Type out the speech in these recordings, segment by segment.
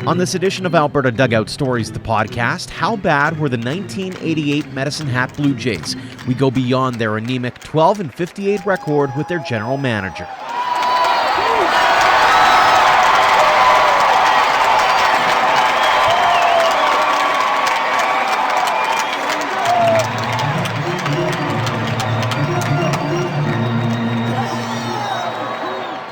On this edition of Alberta Dugout Stories, the podcast, how bad were the 1988 Medicine Hat Blue Jays? We go beyond their anemic 12-58 record with their general manager.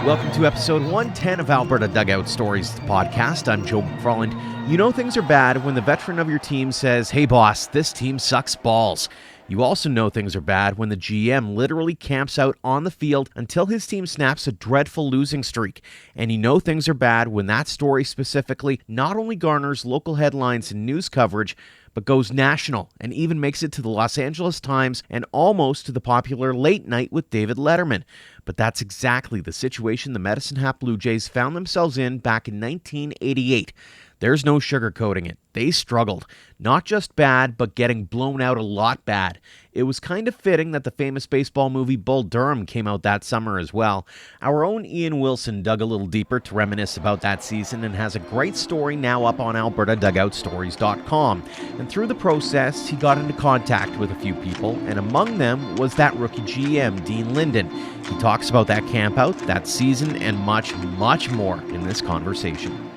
Welcome to episode 110 of Alberta Dugout Stories, the podcast. I'm Joe McFarland. You know things are bad when the veteran of your team says, "Hey boss, this team sucks balls." You also know things are bad when the GM literally camps out on the field until his team snaps a dreadful losing streak. And you know things are bad when that story specifically not only garners local headlines and news coverage, but goes national and even makes it to the Los Angeles Times and almost to the popular Late Night with David Letterman. But that's exactly the situation the Medicine Hat Blue Jays found themselves in back in 1988. There's no sugarcoating it. They struggled. Not just bad, but getting blown out a lot bad. It was kind of fitting that the famous baseball movie Bull Durham came out that summer as well. Our own Ian Wilson dug a little deeper to reminisce about that season and has a great story now up on AlbertaDugoutStories.com. And through the process, he got into contact with a few people, and among them was that rookie GM, Dean Linden. He talks about that campout, that season, and much, much more in this conversation.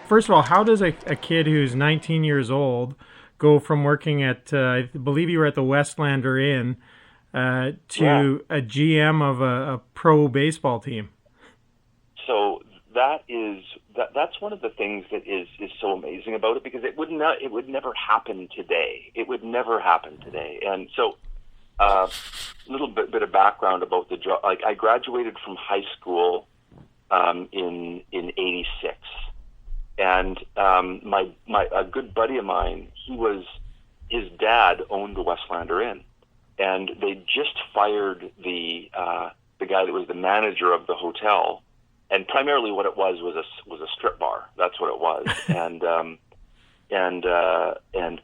First of all, how does a kid who's 19 years old go from working at, I believe you were at the Westlander Inn, to a GM of a pro baseball team? So that's one of the things that is so amazing about it, because it would never happen today. It would never happen today. And so a little bit of background about the job. Like, I graduated from high school in 86. And a good buddy of mine, his dad owned the Westlander Inn, and they just fired the guy that was the manager of the hotel, and primarily what it was a strip bar. That's what it was,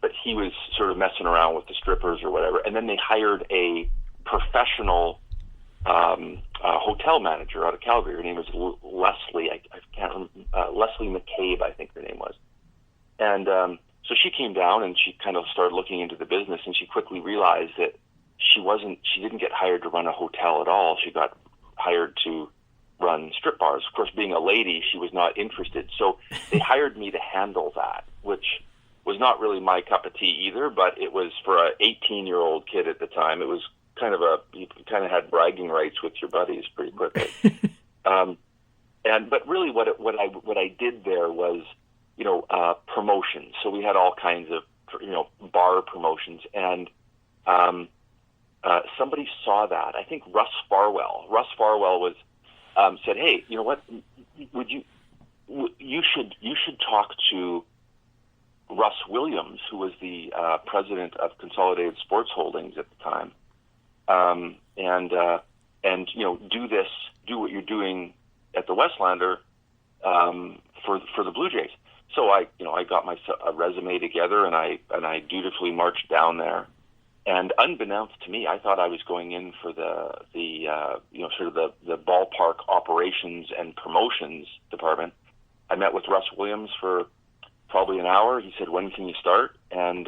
but he was sort of messing around with the strippers or whatever, and then they hired a professional hotel manager out of Calgary. Her name was Leslie. I can't remember. Leslie McCabe, I think her name was. And so she came down and she kind of started looking into the business, and she quickly realized that she didn't get hired to run a hotel at all. She got hired to run strip bars. Of course, being a lady, she was not interested. So they hired me to handle that, which was not really my cup of tea either, but it was for an 18-year-old kid at the time. It was you kind of had bragging rights with your buddies pretty quickly. But really what I did there was, promotions. So we had all kinds of, bar promotions, and somebody saw that. I think Russ Farwell was said, "Hey, you know what? You should talk to Russ Williams, who was the president of Consolidated Sports Holdings at the time, and do what you're doing at the Westlander for the Blue Jays." So I got a resume together, and I dutifully marched down there. And unbeknownst to me, I thought I was going in for the ballpark operations and promotions department. I met with Russ Williams for probably an hour. He said, "When can you start?" And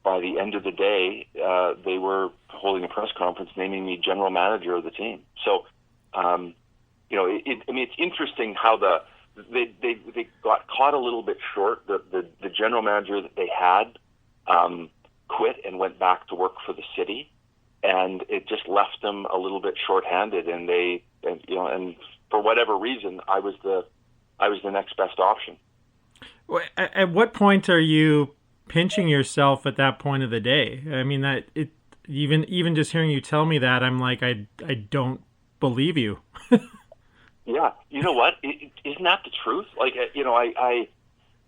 by the end of the day, they were holding a press conference naming me general manager of the team. So, it's interesting how they got caught a little bit short. The general manager that they had quit and went back to work for the city, and it just left them a little bit shorthanded. And for whatever reason, I was the next best option. At what point are you pinching yourself at that point of the day? I mean, even just hearing you tell me that, I'm like, I don't believe you. Yeah, you know what? Isn't that the truth? Like,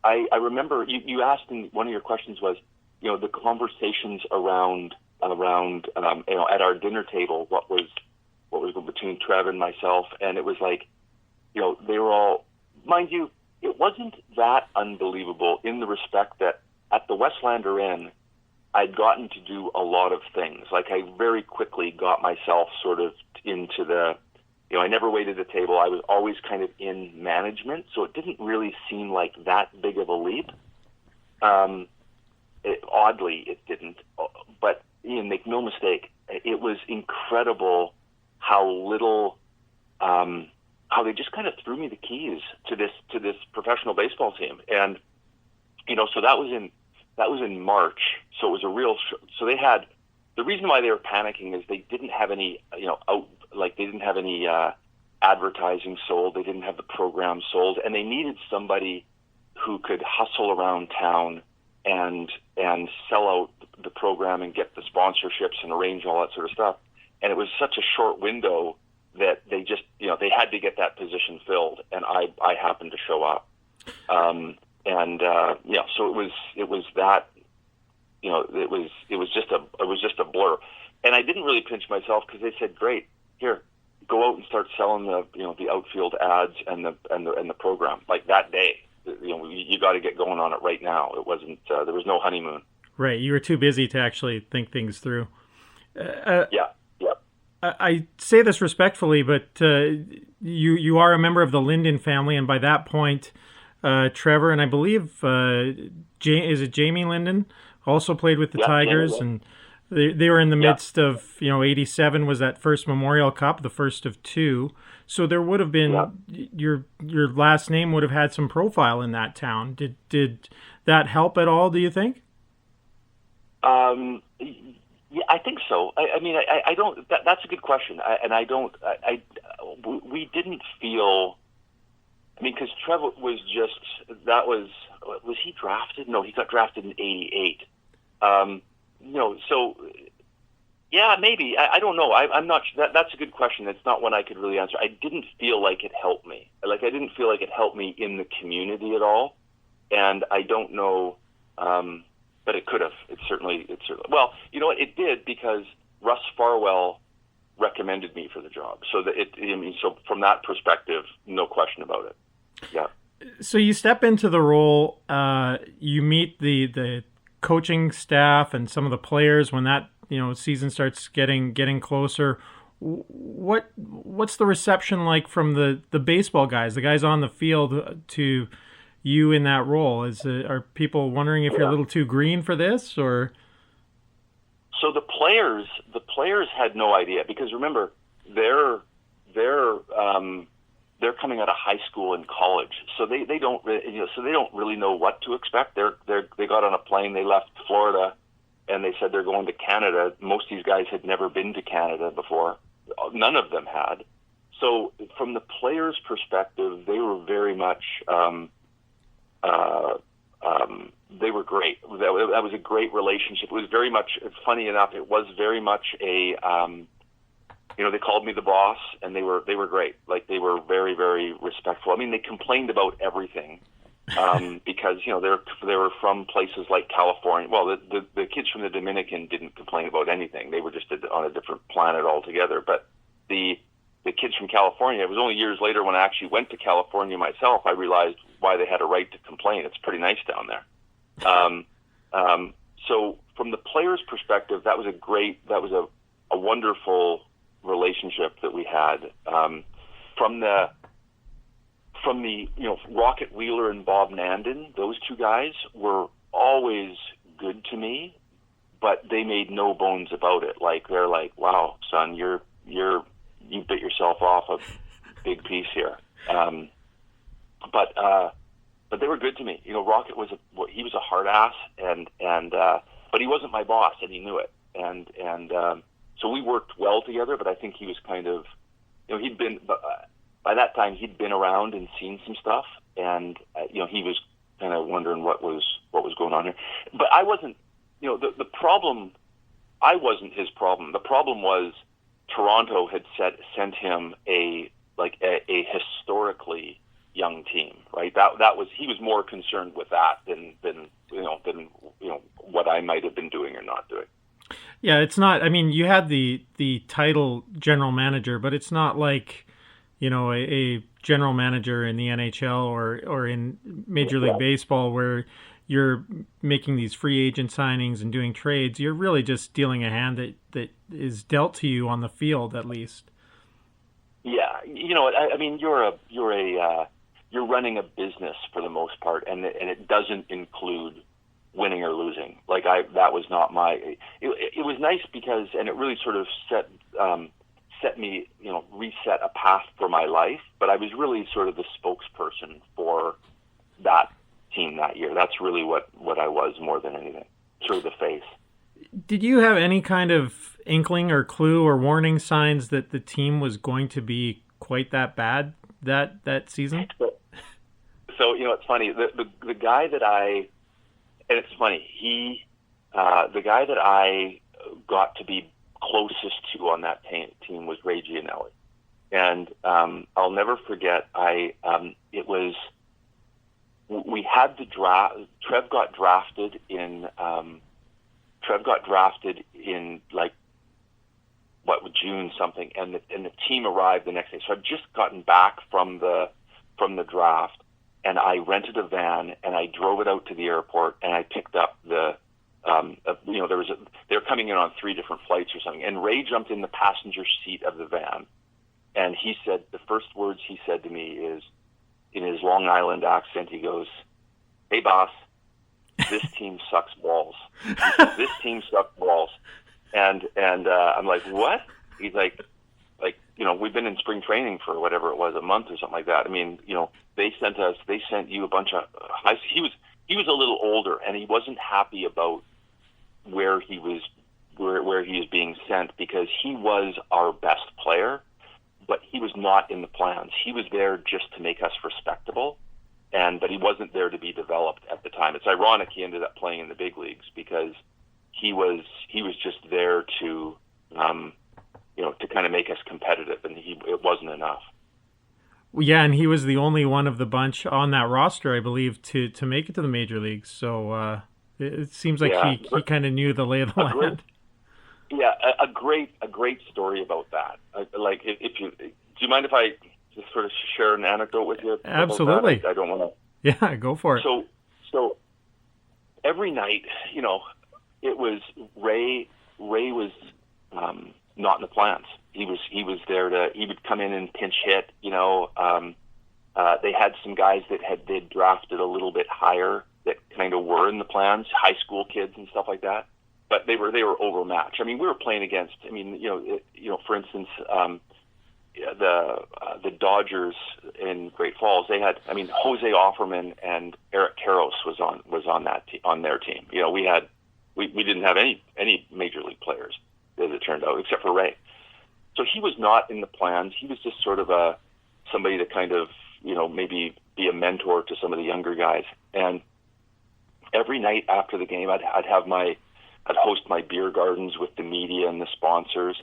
I remember you asked in one of your questions was, the conversations around at our dinner table, what was between Trev and myself, and it was like, they were all, mind you, it wasn't that unbelievable in the respect that at the Westlander Inn, I'd gotten to do a lot of things. Like, I very quickly got myself sort of into the I never waited the table. I was always kind of in management, so it didn't really seem like that big of a leap. Oddly, it didn't. But Ian, make no mistake, it was incredible how little, how they just kind of threw me the keys to this professional baseball team, and so that was in March. So it was a real. So they had, the reason why they were panicking is they didn't have any, they didn't have any advertising sold. They didn't have the program sold, and they needed somebody who could hustle around town and sell out the program and get the sponsorships and arrange all that sort of stuff. And it was such a short window that they just, they had to get that position filled, and I happened to show up. So it was that, it was just a blur. And I didn't really pinch myself because they said, great, here, go out and start selling the outfield ads and the program like that day. You got to get going on it right now. It wasn't, there was no honeymoon. Right. You were too busy to actually think things through. Yeah. I say this respectfully, but you are a member of the Linden family, and by that point, Trevor and I believe is it Jamie Linden also played with the Tigers, and they were in the midst of 87 was that first Memorial Cup, the first of two. So there would have been your last name would have had some profile in that town. Did that help at all? Do you think? Yeah, I think so. I don't. That's a good question, we didn't feel. Because Trevor was was he drafted? No, he got drafted in '88. So yeah, maybe. I don't know. I'm not. That's a good question. It's not one I could really answer. I didn't feel like it helped me. I didn't feel like it helped me in the community at all, and I don't know. But it could have. It certainly. Well, you know what? It did, because Russ Farwell recommended me for the job. So so from that perspective, no question about it. Yeah. So you step into the role. You meet the coaching staff and some of the players when that season starts getting closer. What's the reception like from the baseball guys, the guys on the field, to you in that role? Are people wondering if you're a little too green for this, or? So the players had no idea, because remember, they're coming out of high school and college, so they don't really know what to expect. They got on a plane, they left Florida, and they said they're going to Canada. Most of these guys had never been to Canada before. None of them had. So from the players' perspective, they were very much. They were great. That was a great relationship. It was very much, funny enough, it was very much a, they called me the boss, and they were great. They were very, very respectful. They complained about everything, because, they were from places like California. Well, the kids from the Dominican didn't complain about anything. They were just on a different planet altogether. But the kids from California, it was only years later when I actually went to California myself, I realized why they had a right to complain. It's pretty nice down there. So from the players' perspective, that was a wonderful relationship that we had. From the Rocket Wheeler and Bob Nandon, those two guys were always good to me, but they made no bones about it. They're like, wow, son, you bit yourself off a big piece here. But they were good to me. Rocket was a hard ass, but he wasn't my boss, and he knew it. And so we worked well together. But I think he was kind of, he'd been by that time he'd been around and seen some stuff, and he was kind of wondering what was going on here. But I wasn't. The problem. I wasn't his problem. The problem was Toronto had sent him a historically young team, right? That was, he was more concerned with that than what I might have been doing or not doing. Yeah, it's not. You had the title general manager, but it's not like a general manager in the NHL or in Major League Baseball where you're making these free agent signings and doing trades. You're really just dealing a hand that is dealt to you on the field, at least. Yeah, I mean, you're running a business for the most part, and it doesn't include winning or losing. Like that was not my. It was nice because, and it really sort of set me, reset a path for my life. But I was really sort of the spokesperson for that team that year. That's really what I was more than anything. Sort of the face. Did you have any kind of inkling or clue or warning signs that the team was going to be quite that bad that season? So it's funny. The guy that and it's funny, the guy that I got to be closest to on that team was Ray Gianelli. And I'll never forget, we had the draft. Trev got drafted in like June something, and the team arrived the next day. So I'd just gotten back from the draft, and I rented a van and I drove it out to the airport, and I picked up they were coming in on 3 different flights or something, and Ray jumped in the passenger seat of the van, and he said, the first words he said to me is, in his Long Island accent, he goes, "Hey boss, this team sucks balls." He said, "This team sucks balls." And I'm like, "What?" He's like, we've been in spring training for whatever it was, a month or something like that. I mean, they sent you a bunch of high. He was a little older, and he wasn't happy about where he was being sent, because he was our best player, but he was not in the plans. He was there just to make us respectable, but he wasn't there to be developed at the time. It's ironic he ended up playing in the big leagues, because he was just there to kind of make us competitive, and it wasn't enough. Well, yeah, and he was the only one of the bunch on that roster, I believe, to make it to the major leagues. So it seems like he kind of knew the lay of the land. Yeah, a great story about that. Do you mind if I just sort of share an anecdote with you? Absolutely. I don't want to. Yeah, go for it. So every night, it was Ray. Ray was not in the plans. He was there he would come in and pinch hit. They had some guys that they'd drafted a little bit higher that kind of were in the plans, high school kids and stuff like that. But they were overmatched. I mean, we were playing against. I mean, for instance, the Dodgers in Great Falls. They had. I mean, Jose Offerman and Eric Karros was on their team. We didn't have any major league players, as it turned out, except for Ray. So he was not in the plans. He was just sort of somebody to kind of maybe be a mentor to some of the younger guys. And every night after the game, I'd host my beer gardens with the media and the sponsors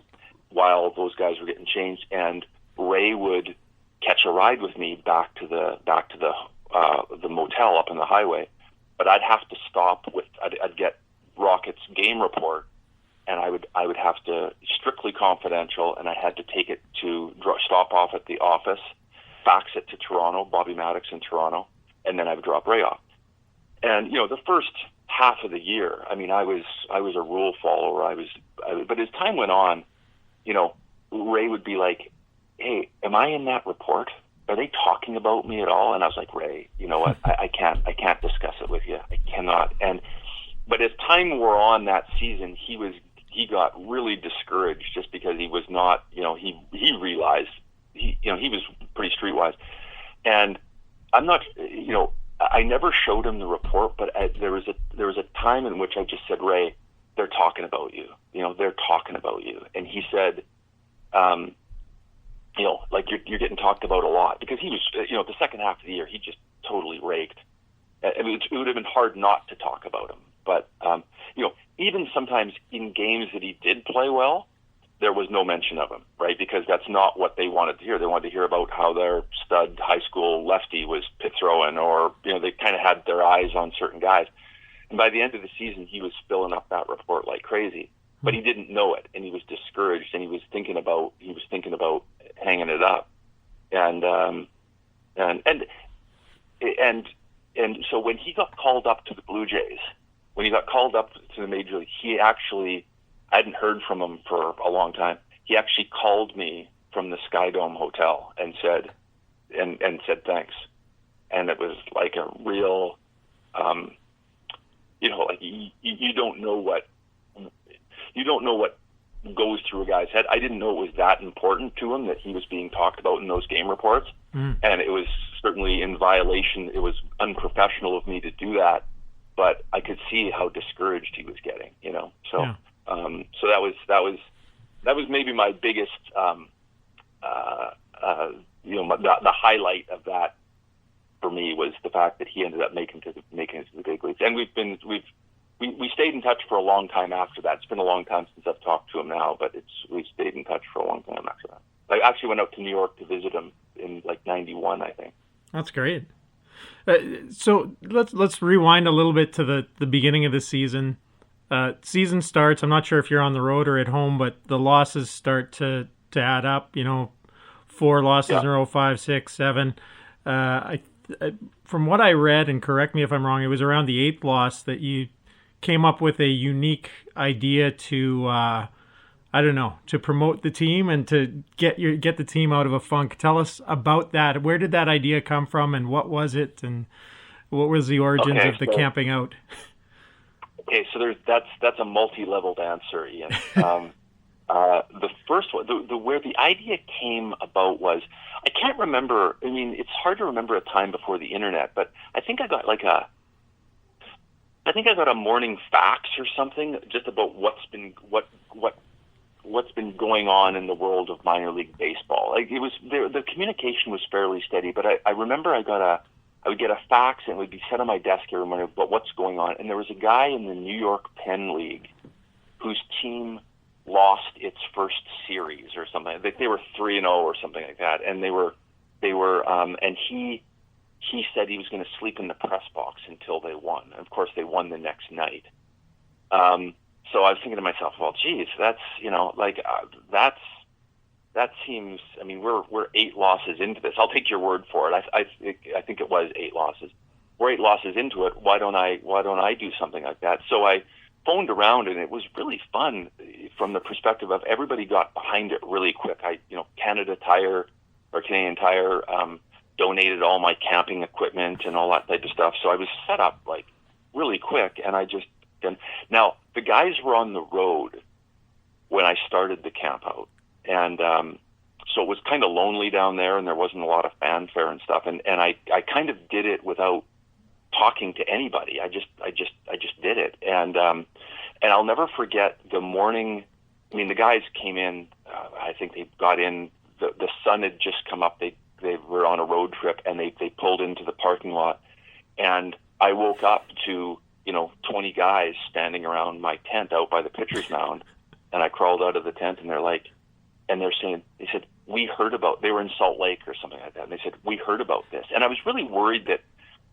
while those guys were getting changed, and Ray would catch a ride with me back to the motel up on the highway. But I'd have to stop I'd get Rocket's game report, and I would have to, strictly confidential, and I had to take it to stop off at the office, fax it to Toronto, Bobby Maddox in Toronto, and then I would drop Ray off. And the first half of the year, I mean, I was a rule follower. But as time went on, Ray would be like, "Hey, am I in that report? Are they talking about me at all?" And I was like, "Ray, you know what? I can't discuss it with you. I cannot." But as time wore on that season, he got really discouraged, just because he was not, he realized he was pretty streetwise. And I'm not, I never showed him the report, but there was a time in which I just said, "Ray, they're talking about you. They're talking about you." And he said, like you're getting talked about a lot, because he was, the second half of the year, he just totally raked. I mean, it would have been hard not to talk about him. But, even sometimes in games that he did play well, there was no mention of him, right? Because that's not what they wanted to hear. They wanted to hear about how their stud high school lefty was pit throwing, or, they kind of had their eyes on certain guys. And by the end of the season, he was filling up that report like crazy, but he didn't know it, and he was discouraged, and he was thinking about hanging it up. And so when he got called up to the Blue Jays, when he got called up to the major league, I hadn't heard from him for a long time. He actually called me from the Sky Dome Hotel and said thanks. And it was like a real, like you don't know what goes through a guy's head. I didn't know it was that important to him that he was being talked about in those game reports. And it was certainly in violation. It was unprofessional of me to do that, but I could see how discouraged he was getting, So, yeah. So that was maybe my biggest, the highlight of that for me was the fact that he ended up making it to the big leagues. And we stayed in touch for a long time after that. It's been a long time since I've talked to him now, but we stayed in touch for a long time after that. I actually went out to New York to visit him in like 91, I think. That's great. So let's rewind a little bit to the beginning of the season. Season starts. I'm not sure if you're on the road or at home, but the losses start to add up. 4 losses in a row, 5, 6, 7. From what I read, and correct me if I'm wrong, it was around the 8th loss that you came up with a unique idea to to promote the team and to get the team out of a funk. Tell us about that. Where did that idea come from, and what was it, and what was the origins of the camping out? Okay, so that's a multi-leveled answer, Ian. The first one, where the idea came about was, I can't remember. I mean, it's hard to remember a time before the internet, but I think I got a morning fax or something just about what's been going on in the world of minor league baseball. Like it was the communication was fairly steady, but I remember I would get a fax and it would be set on my desk every morning about what's going on. And there was a guy in the New York Penn League whose team lost its first series or something. They were 3-0 or something like that, and and he said he was going to sleep in the press box until they won. And of course, they won the next night. So I was thinking to myself, well, geez, that seems. I mean, we're 8 losses into this. I'll take your word for it. I think it was 8 losses. We're 8 losses into it. Why don't I do something like that? So I phoned around, and it was really fun from the perspective of everybody got behind it really quick. Canadian Tire donated all my camping equipment and all that type of stuff. So I was set up like really quick, and now the guys were on the road when I started the camp out, and so it was kind of lonely down there, and there wasn't a lot of fanfare and stuff, and I kind of did it without talking to anybody. I just did it, and I'll never forget the morning. I mean, the guys came in. I think they got in. The sun had just come up. They were on a road trip, and they pulled into the parking lot, and I woke up to 20 guys standing around my tent out by the pitcher's mound, and I crawled out of the tent, and they said, we heard about. They were in Salt Lake or something like that, and they said, we heard about this, and I was really worried that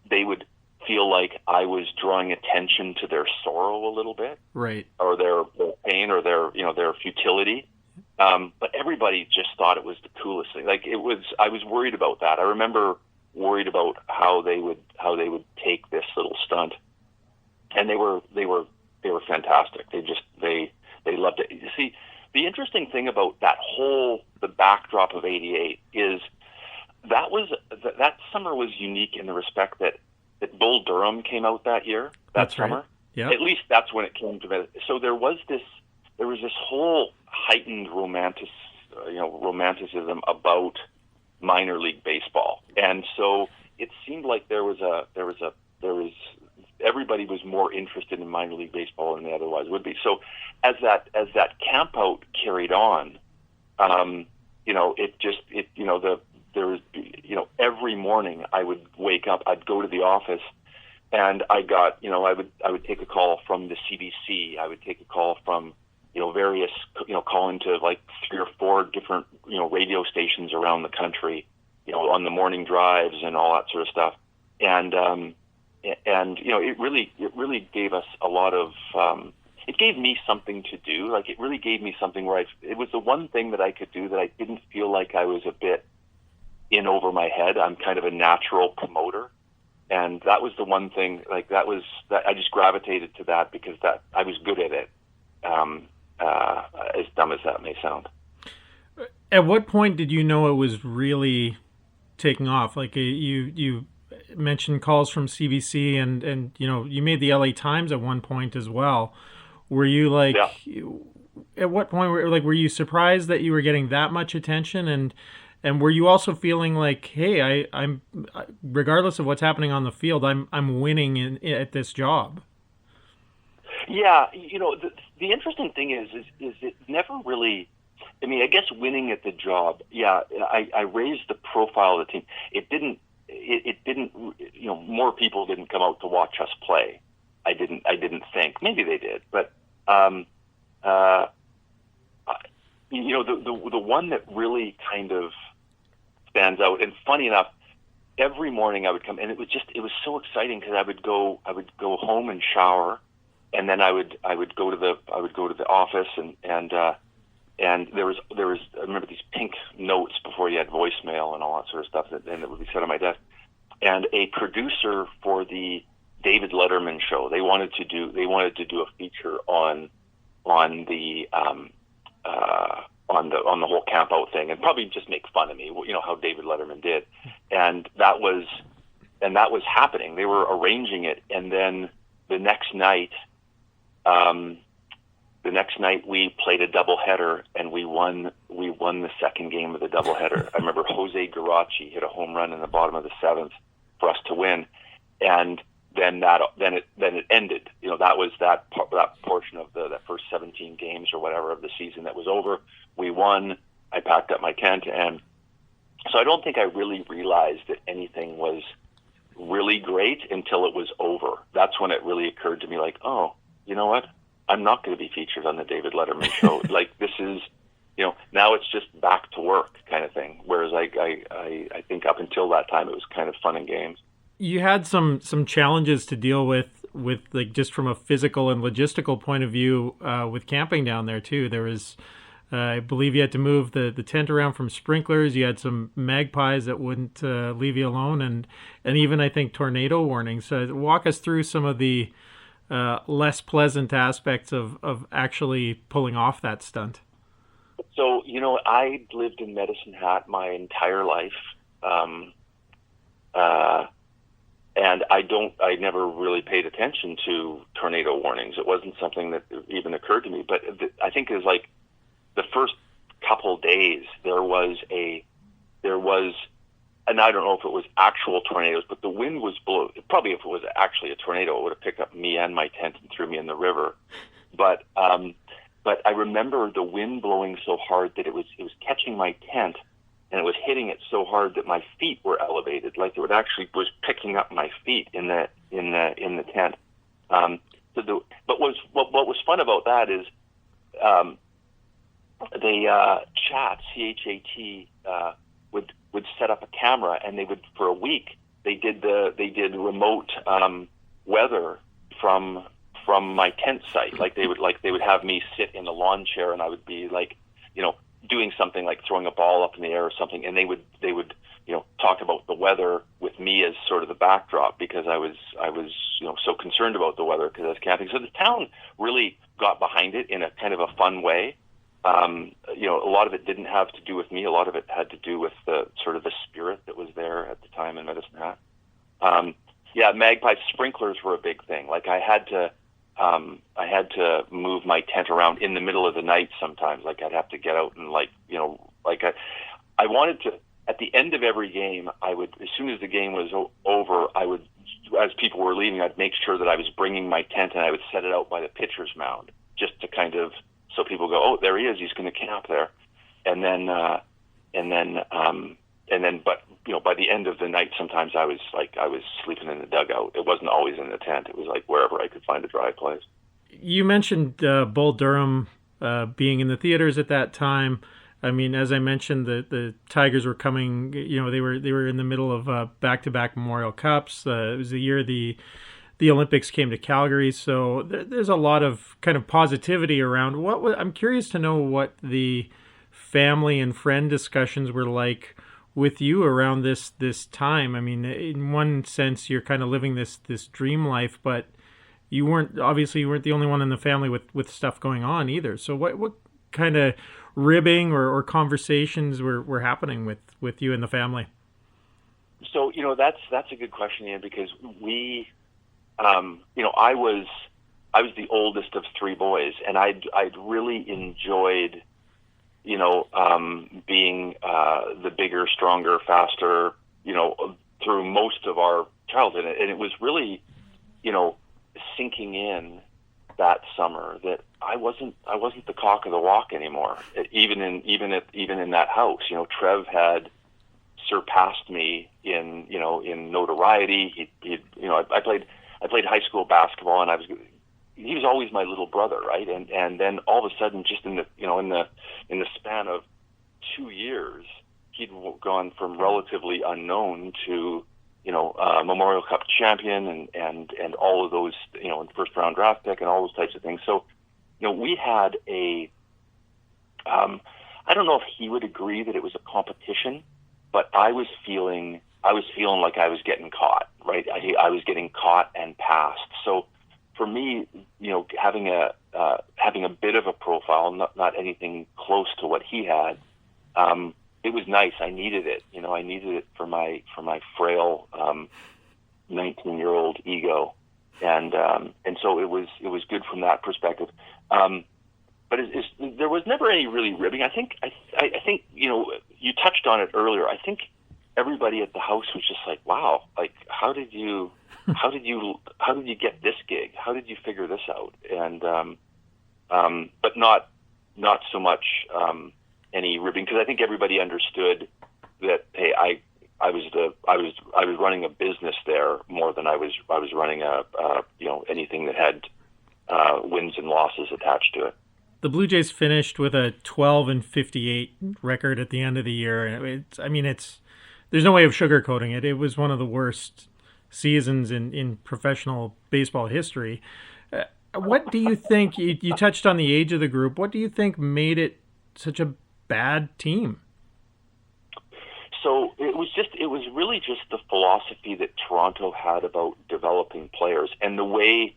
they would feel like I was drawing attention to their sorrow a little bit, right, or their pain, or their futility. But everybody just thought it was the coolest thing. Like it was, I was worried about that. I remember worried about how they would take this little stunt, and they were fantastic. They loved it. You see, the interesting thing about the backdrop of '88 is that summer was unique in the respect that Bull Durham came out that year, that summer. Right. Yeah. At least that's when it came to it. So there was this whole heightened romanticism about minor league baseball, and so it seemed like there was everybody was more interested in minor league baseball than they otherwise would be. So as that camp out carried on, every morning I would wake up, I'd go to the office, and I would take a call from the CBC, I would take a call from various call into like 3 or 4 different radio stations around the country, on the morning drives and all that sort of stuff, and it really gave us a lot of it gave me something to do. Like it really gave me something where it was the one thing that I could do that I didn't feel like I was a bit in over my head. I'm kind of a natural promoter, and that was the one thing. Like that I just gravitated to that because that I was good at it. As dumb as that may sound. At what point did you know it was really taking off? Like you mentioned calls from CBC, and you made the LA Times at one point as well. Were you like, at what point were you surprised that you were getting that much attention, and were you also feeling like, hey, I'm regardless of what's happening on the field, I'm winning at this job? Yeah, the interesting thing is it never really. I mean, I guess winning at the job. Yeah, I raised the profile of the team. It didn't. More people didn't come out to watch us play. I didn't think. Maybe they did, but the one that really kind of stands out. And funny enough, every morning I would come, and it was so exciting because I would go home and shower, and then I would go to the office, and there was I remember these pink notes before you had voicemail and all that sort of stuff, and it would be set on my desk. And a producer for the David Letterman show, they wanted to do a feature on the whole camp out thing, and probably just make fun of me, how David Letterman did, and that was happening. They were arranging it, and then the next night we played a doubleheader, and we won the second game of the doubleheader. I remember Jose Garachi hit a home run in the bottom of the seventh for us to win, and then it ended. That was that portion of that first 17 games or whatever of the season that was over. We won. I packed up my tent, and so I don't think I really realized that anything was really great until it was over. That's when it really occurred to me, like, oh, you know what? I'm not going to be featured on the David Letterman show. Like, this is, now it's just back to work kind of thing. Whereas I think up until that time, it was kind of fun and games. You had some challenges to deal with like just from a physical and logistical point of view with camping down there too. There was, I believe, you had to move the tent around from sprinklers. You had some magpies that wouldn't leave you alone, and even I think tornado warnings. So walk us through some of the less pleasant aspects of actually pulling off that stunt. So, I lived in Medicine Hat my entire life. And I never really paid attention to tornado warnings. It wasn't something that even occurred to me. But I think it was like the first couple days there was, and I don't know if it was actual tornadoes, but the wind was blowing. Probably if it was actually a tornado, it would have picked up me and my tent and threw me in the river. But I remember the wind blowing so hard that it was catching my tent, and it was hitting it so hard that my feet were elevated, like it actually was picking up my feet in the tent. But what was fun about that is CHAT would set up a camera, and they would, for a week, they did remote weather from my tent site. Like they would have me sit in a lawn chair, and I would be like, doing something like throwing a ball up in the air or something, and they would talk about the weather with me as sort of the backdrop, because I was so concerned about the weather because I was camping. So the town really got behind it in a kind of a fun way. A lot of it didn't have to do with me. A lot of it had to do with the sort of the spirit that was there at the time in Medicine Hat. Magpie sprinklers were a big thing. Like I had to move my tent around in the middle of the night sometimes. Like I'd have to get out and I wanted to, at the end of every game, I would, as soon as the game was over, I would, as people were leaving, I'd make sure that I was bringing my tent, and I would set it out by the pitcher's mound, just to kind of, so people go, oh, there he is, he's going to camp there. But by the end of the night, sometimes I was sleeping in the dugout. It wasn't always in the tent. It was like wherever I could find a dry place. You mentioned Bull Durham being in the theaters at that time. I mean, as I mentioned, the Tigers were coming. They were in the middle of back-to-back Memorial Cups. It was the year the Olympics came to Calgary, so there's a lot of kind of positivity around. I'm curious to know what the family and friend discussions were like with you around this time. I mean, in one sense, you're kind of living this dream life, but you weren't the only one in the family with stuff going on either. So what kind of ribbing or conversations were happening with you and the family? So, that's a good question, Ian, because we, I was the oldest of three boys, and I'd really enjoyed, being the bigger, stronger, faster, through most of our childhood. And it was really, sinking in that summer that I wasn't the cock of the walk anymore. Even in that house, Trev had surpassed me in notoriety. I played high school basketball, and he was always my little brother, right? And then all of a sudden, just in the span of 2 years, he'd gone from relatively unknown to Memorial Cup champion and all of those, first round draft pick and all those types of things. So, we had I don't know if he would agree that it was a competition, but I was feeling like I was getting caught, right? I was getting caught and passed. So for me, having a bit of a profile, not anything close to what he had, it was nice. I needed it. I needed it for my frail 19-year-old ego, and so it was good from that perspective. But there was never any really ribbing. I think you touched on it earlier. I think everybody at the house was just like, wow, like how did you get this gig? How did you figure this out? And but not so much any ribbing, because I think everybody understood that, hey, I was running a business there more than I was running anything that had wins and losses attached to it. The Blue Jays finished with a 12-58 record at the end of the year. There's no way of sugarcoating it. It was one of the worst seasons in professional baseball history. What do you think? You touched on the age of the group. What do you think made it such a bad team? So it was really just the philosophy that Toronto had about developing players and the way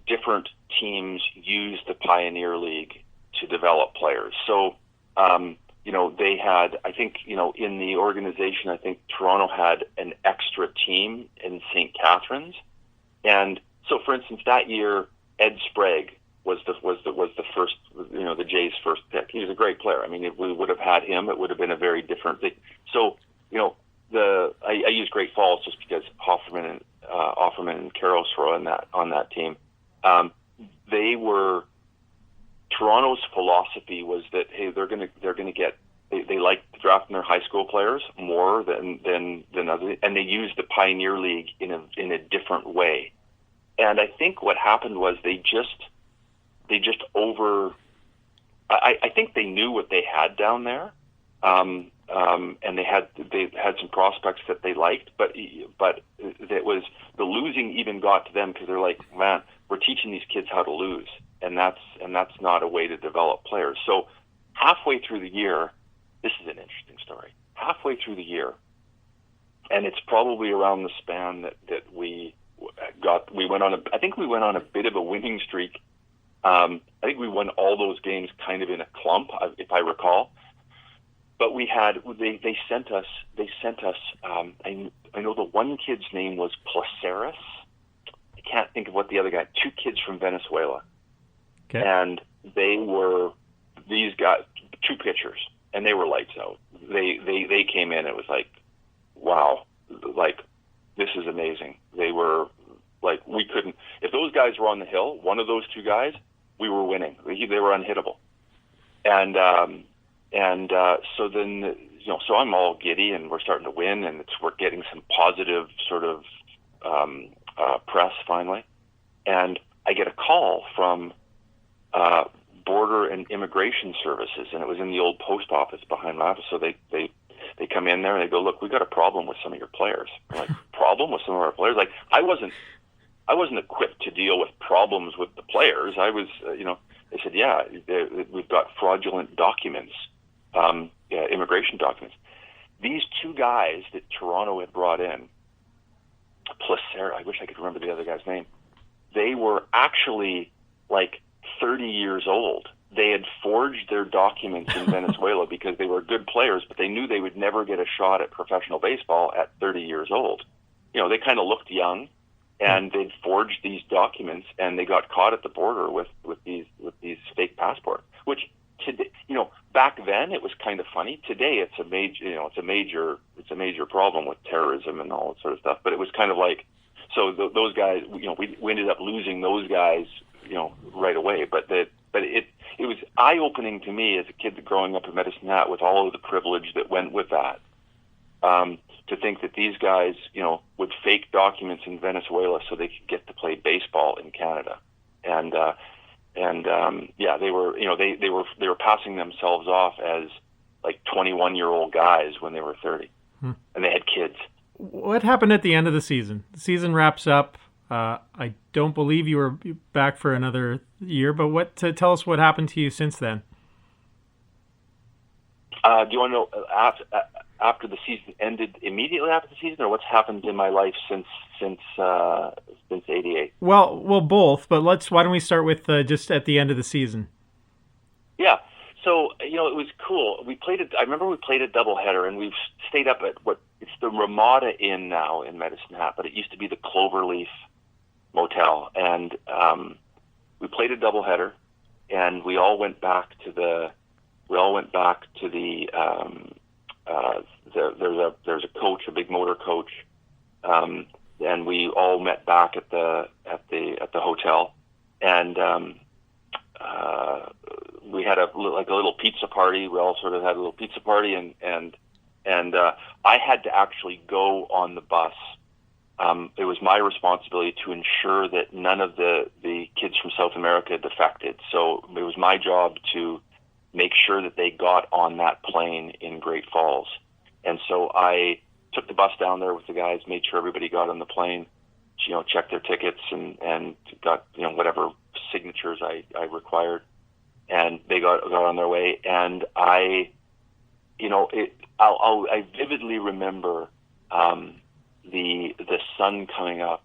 different teams use the Pioneer League to develop players. So, they had, I think, in the organization, I think Toronto had an extra team in St. Catharines. And so, for instance, that year, Ed Sprague was the first, the Jays' first pick. He was a great player. I mean, if we would have had him, it would have been a very different thing. So, I use Great Falls just because Offerman and Karros were on that team. Toronto's philosophy was that, hey, they're going to get, they like drafting their high school players more than others, and they use the Pioneer League in a different way. And I think what happened was they just I think they knew what they had down there, and they had some prospects that they liked, but it was the losing even got to them because they're like, man, we're teaching these kids how to lose, and that's not a way to develop players. So halfway through the year, this is an interesting story. Halfway through the year, and it's probably around the span that we went on a bit of a winning streak. I think we won all those games kind of in a clump, if I recall. But they sent us. I know the one kid's name was Placeres. I can't think of what the other guy. 2 kids from Venezuela, okay. And these guys, 2 pitchers, and they were lights out. They came in. It was like, wow, like this is amazing. They were like, we couldn't. If those guys were on the hill, one of those 2 guys, we were winning. They were unhittable, and so then, so I'm all giddy, and we're starting to win, and we're getting some positive sort of press finally, and I get a call from Border and Immigration Services, and it was in the old post office behind my office. So they come in there and they go, look, we got a problem with some of your players. I'm like, problem with some of our players? Like I wasn't equipped to deal with problems with the players. I was, they said, yeah, we've got fraudulent documents, immigration documents. These 2 guys that Toronto had brought in, Placer, I wish I could remember the other guy's name. They were actually like 30 years old. they had forged their documents in Venezuela because they were good players, but they knew they would never get a shot at professional baseball at 30 years old. They kind of looked young, and they'd forged these documents, and they got caught at the border with these fake passports. Which today, back then it was kind of funny. Today it's a major problem with terrorism and all that sort of stuff. But it was kind of like, so those guys, we ended up losing those guys, right away. But it was eye-opening to me as a kid growing up in Medicine Hat with all of the privilege that went with that. To think that these guys, would fake documents in Venezuela so they could get to play baseball in Canada, and they were, they were passing themselves off as like 21-year-old guys when they were 30, and they had kids. What happened at the end of the season? The season wraps up. I don't believe you were back for another year, but tell us what happened to you since then. Do you want to know after the season ended, immediately after the season, or what's happened in my life since '88? Well, both. But why don't we start with just at the end of the season? Yeah. So it was cool. I remember we played a doubleheader, and we've stayed up at it's the Ramada Inn now in Medicine Hat, but it used to be the Cloverleaf Motel, and we played a doubleheader, and we all went back to the. There's a coach, a big motor coach, and we all met back at the hotel, and we had a little pizza party. We all sort of had a little pizza party, and I had to actually go on the bus. It was my responsibility to ensure that none of the kids from South America defected. So it was my job to make sure that they got on that plane in Great Falls. And so I took the bus down there with the guys, made sure everybody got on the plane, checked their tickets and got, whatever signatures I required. And they got on their way. And I vividly remember the sun coming up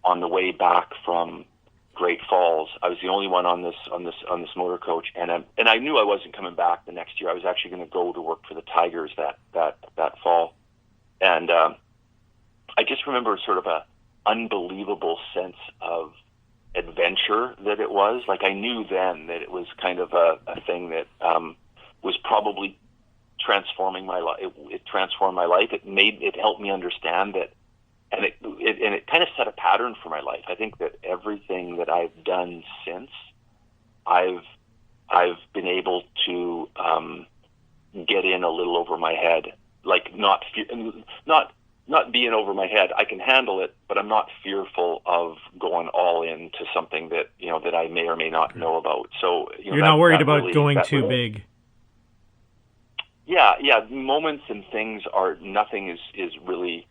on the way back from Great Falls. I was the only one on this motor coach, and I knew I wasn't coming back the next year. I was actually going to go to work for the Tigers that fall, and I just remember sort of a unbelievable sense of adventure that it was. Like, I knew then that it was kind of a thing that was probably transforming my life. It transformed my life. It helped me understand that. And it kind of set a pattern for my life. I think that everything that I've done since, I've been able to get in a little over my head, like not being over my head. I can handle it, but I'm not fearful of going all in to something that that I may or may not know about. So you're not worried about going too big. Yeah. Moments and things are nothing is really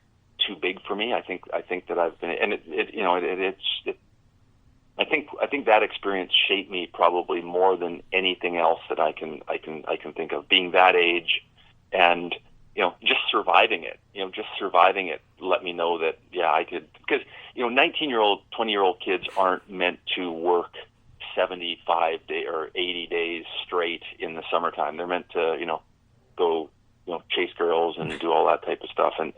too big for me. I think that I've been, and I think that experience shaped me probably more than anything else that I can think of. Being that age, and just surviving it. Just surviving it let me know that I could, because 19-year-old, 20-year-old kids aren't meant to work 75 day or 80 days straight in the summertime. They're meant to go chase girls and do all that type of stuff, and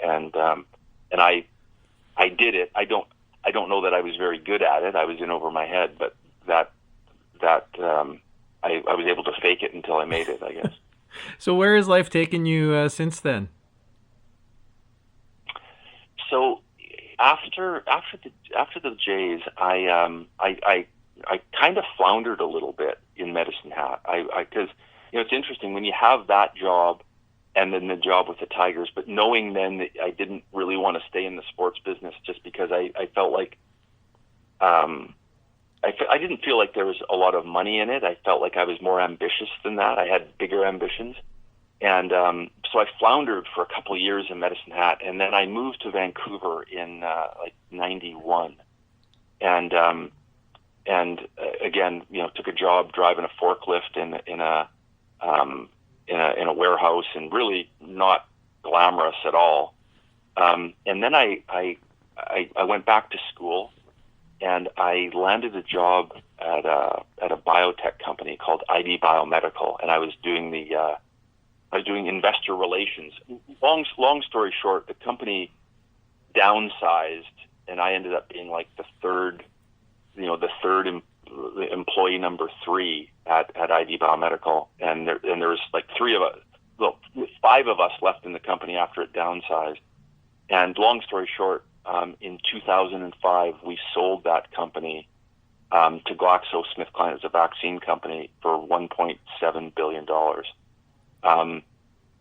I did it. I don't know that I was very good at it. I was in over my head, but I was able to fake it until I made it, I guess. So where has life taken you since then? So after the Jays, I kind of floundered a little bit in Medicine Hat. Because it's interesting when you have that job and then the job with the Tigers, but knowing then that I didn't really want to stay in the sports business just because I felt like I didn't feel like there was a lot of money in it. I felt like I was more ambitious than that. I had bigger ambitions. And so I floundered for a couple of years in Medicine Hat, and then I moved to Vancouver in like 91. And again, took a job driving a forklift in a warehouse, and really not glamorous at all. And then I went back to school, and I landed a job at a biotech company called ID Biomedical, and I was doing investor relations. Long story short, the company downsized, and I ended up being like the third employee number 3 at ID Biomedical, and there was like 5 of us left in the company after it downsized. And long story short, in 2005, we sold that company to GlaxoSmithKline. It's a vaccine company for $1.7 billion.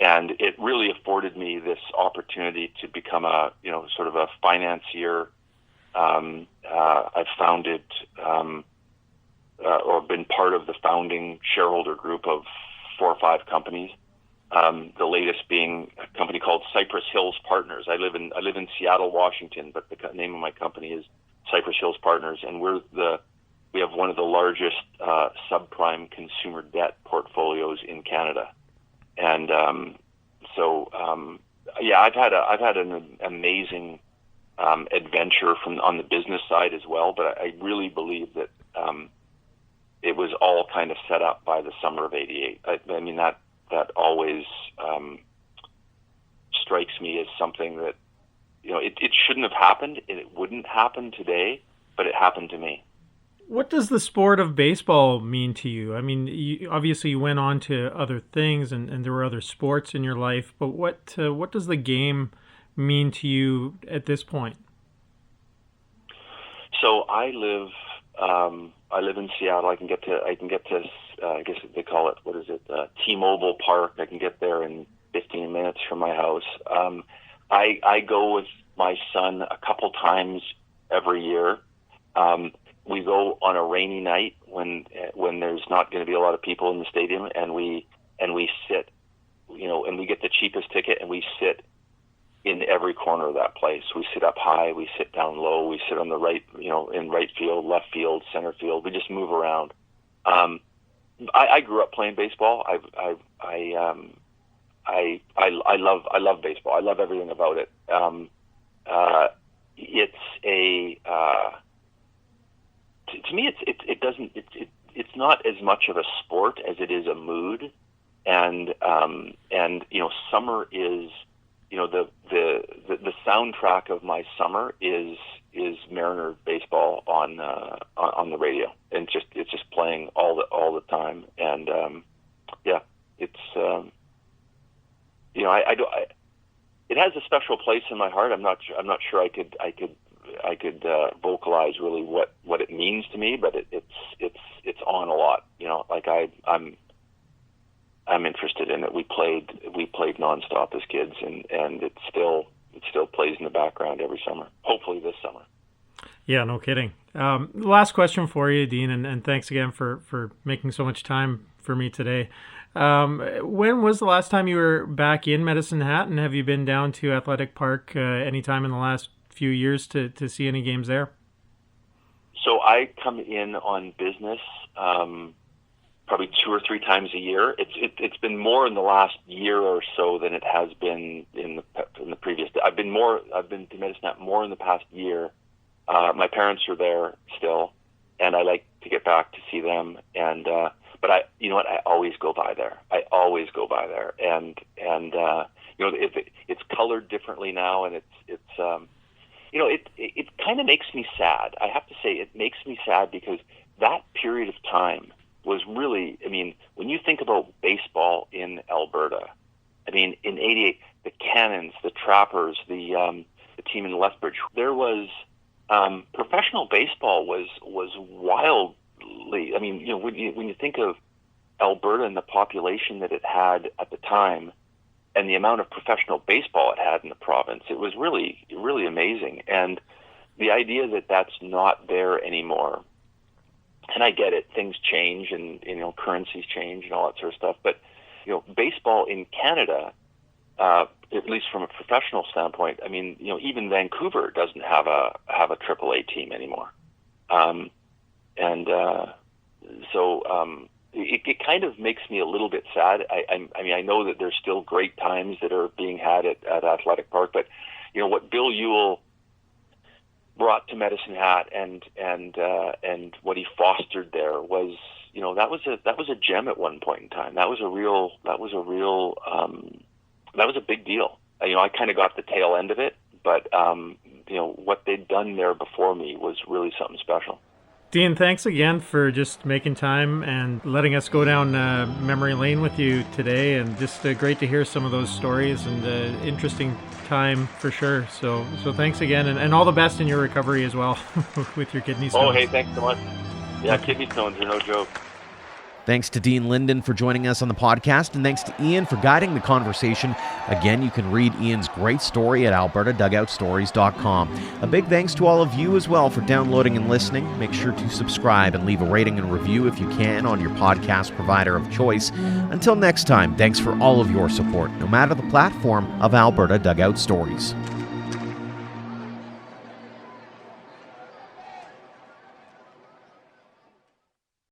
And it really afforded me this opportunity to become sort of a financier. I've founded or been part of the founding shareholder group of 4 or 5 companies. The latest being a company called Cypress Hills Partners. I live in Seattle, Washington, but the name of my company is Cypress Hills Partners, and we have one of the largest subprime consumer debt portfolios in Canada. And I've had an amazing adventure on the business side as well. But I really believe that it was all kind of set up by the summer of '88. I mean that always strikes me as something that it shouldn't have happened, and it wouldn't happen today, but it happened to me. What does the sport of baseball mean to you? I mean, obviously you went on to other things, and there were other sports in your life, but what does the game mean to you at this point? So I live in Seattle. I can get to I guess they call it, T-Mobile Park. I can get there in 15 minutes from my house. I go with my son a couple times every year. We go on a rainy night when there's not going to be a lot of people in the stadium, and we sit, and we get the cheapest ticket, and we sit in every corner of that place. We sit up high, we sit down low, we sit on the right, in right field, left field, center field. We just move around. I grew up playing baseball. I love baseball. I love everything about it. To me, it's not as much of a sport as it is a mood, and summer is, the soundtrack of my summer is Mariner baseball on the radio, and it's just playing all the time, and it has a special place in my heart. I'm not sure I could vocalize really what it means to me, but it's on a lot. I'm interested in it. We played nonstop as kids, and it still plays in the background every summer. Hopefully this summer. Yeah, no kidding. Last question for you, Dean, and thanks again for making so much time for me today. When was the last time you were back in Medicine Hat, and have you been down to Athletic Park anytime in the last few years to see any games there? So I come in on business probably 2 or 3 times a year. It's been more in the last year or so than it has been in the previous. I've been to Medicine Hat more in the past year. My parents are there still, and I like to get back to see them. And but I always go by there. And it's colored differently now, and it kind of makes me sad. I have to say, it makes me sad because that period of time was really, when you think about baseball in Alberta, in '88, the Cannons, the Trappers, the team in Lethbridge, there was professional baseball was wildly. When you think of Alberta and the population that it had at the time, and the amount of professional baseball it had in the province, it was really, really amazing. And the idea that that's not there anymore, and I get it, things change, and currencies change and all that sort of stuff. But baseball in Canada, at least from a professional standpoint, even Vancouver doesn't have a AAA team anymore, It kind of makes me a little bit sad. I know that there's still great times that are being had at Athletic Park, but what Bill Ewell brought to Medicine Hat and what he fostered there was, that was a gem at one point in time. That was a big deal. I kind of got the tail end of it, but what they'd done there before me was really something special. Dean, thanks again for just making time and letting us go down memory lane with you today, and just great to hear some of those stories, and interesting time for sure. So thanks again, and all the best in your recovery as well with your kidney stones. Oh, hey, thanks so much. Yeah, kidney stones are no joke. Thanks to Dean Linden for joining us on the podcast, and thanks to Ian for guiding the conversation. Again, you can read Ian's great story at albertadugoutstories.com. A big thanks to all of you as well for downloading and listening. Make sure to subscribe and leave a rating and review if you can on your podcast provider of choice. Until next time, thanks for all of your support, no matter the platform of Alberta Dugout Stories.